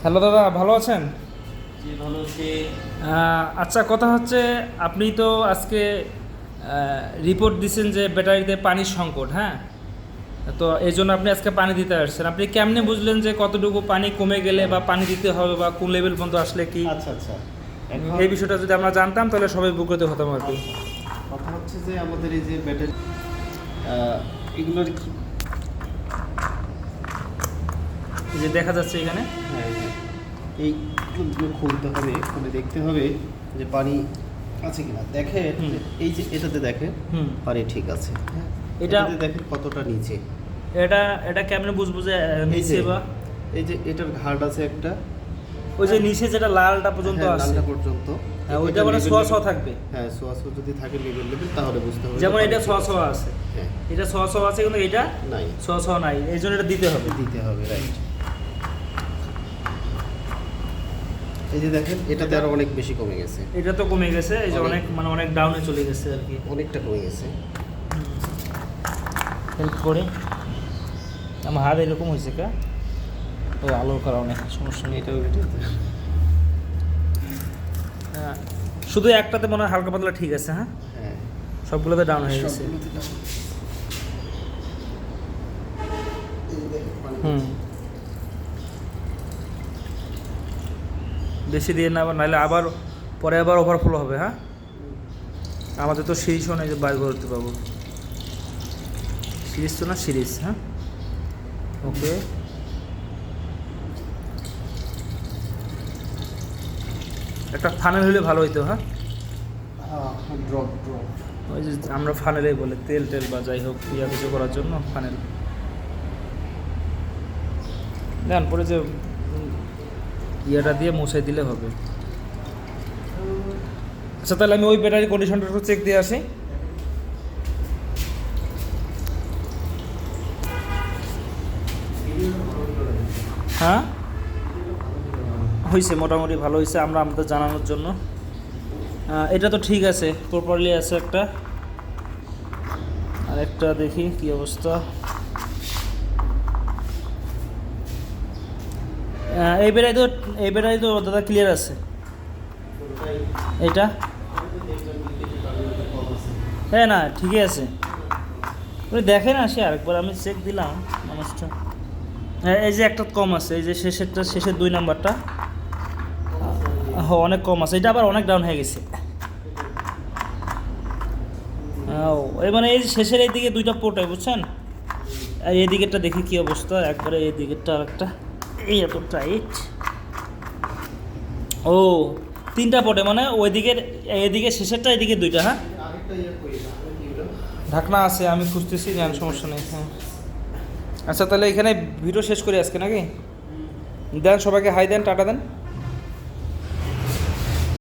Hello দাদা, ভালো আছেন? জি ভালো আছি। আচ্ছা, কথা হচ্ছে আপনি তো আজকে রিপোর্ট দিচ্ছেন যে ব্যাটারিতে পানির সংকট, হ্যাঁ? তো এই জন্য আপনি আজকে পানি দিতে আসছেন। আপনি কেমনে বুঝলেন যে কতটুকু পানি কমে গেলে বা পানি দিতে হবে বা কোন লেভেল পর্যন্ত আসলে কি? আচ্ছা আচ্ছা। এই বিষয়টা যদি আমরা জানতাম তাহলে সবাই উপকৃত হতাম আর কি। কথা হচ্ছে যে আমাদের এই যে ব্যাটারি এগুলোর কি এই যে দেখা যাচ্ছে এখানে। হ্যাঁ হ্যাঁ, এইগুলো খুলতে হবে, খুলে দেখতে হবে যে পানি আছে কিনা। দেখে হুম। এই যে এটাতে দেখে হুম। পানি ঠিক আছে। হ্যাঁ, এটা- এটাতে দেখে কতটা নিচে। এটা এটা কেমনে বুঝবো যে নিচে বা এই যে এটার ঘাট আছে একটা, ওই যে নিচে যেটা লালটা পর্যন্ত হ্যাঁ, আছে? লালটা পর্যন্ত। হ্যাঁ, ওইটা এটা মানে level ছোঁয়া level- ছোঁয়া থাকবে। হ্যাঁ, সোয়া যদি থাকে লেভেল তাহলে বুঝতে হবে যেমন যে এটা পানি ছোঁয়া ঠিক ছোঁয়া আছে, হ্যাঁ, এটা ছোঁয়া ছোঁয়া আছে কিন্তু এটা নাই, ছোঁয়া ছোঁয়া নাই, এই জন্য এটা দিতে হবে। দিতে হবে, রাইট। এই যে দেখেন এটাতে আরো অনেক বেশি কমে গেছে, এটা তো কমে গেছে, এই যে অনেক। অনেক মানে অনেক ডাউনে চলে গেছে আর কি। অনেকটা কমে গেছে। হেল্প করে আমার হাত এরকম হয়েছে কা ওই আলোর কারণে সমস্যা নেই। এটাও এটাতে হ্যাঁ, শুধু একটাতে মনে হয় হালকা পাতলা ঠিক আছে। হ্যাঁ, হ্যাঁ, সবগুলোতে ডাউন হয়ে গেছে। সবগুলোতে down। এই যে দেখেন পানি হুম, বেশি দিয়ে না, আবার নাহলে আবার পরে আবার ওভারফ্লো হবে। হ্যাঁ, আমাদের তো সিরিজও নেই যে বাইর করতে পাবো। সিরিজ তো না, সিরিজ। হ্যাঁ, ওকে। একটা ফানেল হলে ভালো হইতো। হ্যাঁ, ড্রপ ওই যে আমরা ফানেলেই বলে তেল টেল বা যাই হোক ইয়া কিছু করার জন্য ফানেল দেন, পরে যে ইয়েটা দিয়ে মুছাই দিলে হবে। আচ্ছা, তাহলে আমি ওই ব্যাটারি কন্ডিশনটা একটু চেক দিয়ে আসি। হ্যাঁ, হয়েছে, মোটামুটি ভালো হয়েছে। আমরা আমাদের জানানোর জন্য এটা তো ঠিক আছে, প্রপারলি আছে একটা। আরেকটা দেখি কি অবস্থা। এই বেড়াই তো দাদা ক্লিয়ার আছে। এটা হ্যাঁ, না ঠিকই আছে। ওই দেখেন আসি আরেকবার, আমি চেক দিলাম মানুষটা। হ্যাঁ, এই যে একটা কম আছে, এই যে শেষের 2 নাম্বারটা। হ্যাঁ, অনেক কম আছে। এটা আবার অনেক ডাউন হয়ে গেছে। এই মানে এই যে শেষের এই দিকে 2টা পোর্টে বুঝছেন। আর এই দিকেরটা দেখি কি অবস্থা একবারে, এই দিকেরটা আরেকটা এই এত টাইট। ও, 3টা পোর্টে মানে ওই দিকের, এদিকে শেষেরটা, এদিকে 2টা। হ্যাঁ, আরেকটা ইয়ে কই না, কি ওটা? ঢাকনা আছে, আমি খুঁজতেছি, জান সমস্যা নেই। হ্যাঁ, আচ্ছা তাহলে এখানে ভিডিও শেষ করি আজকে নাকি? দেন সবাইকে হাই দেন, টাটা দেন।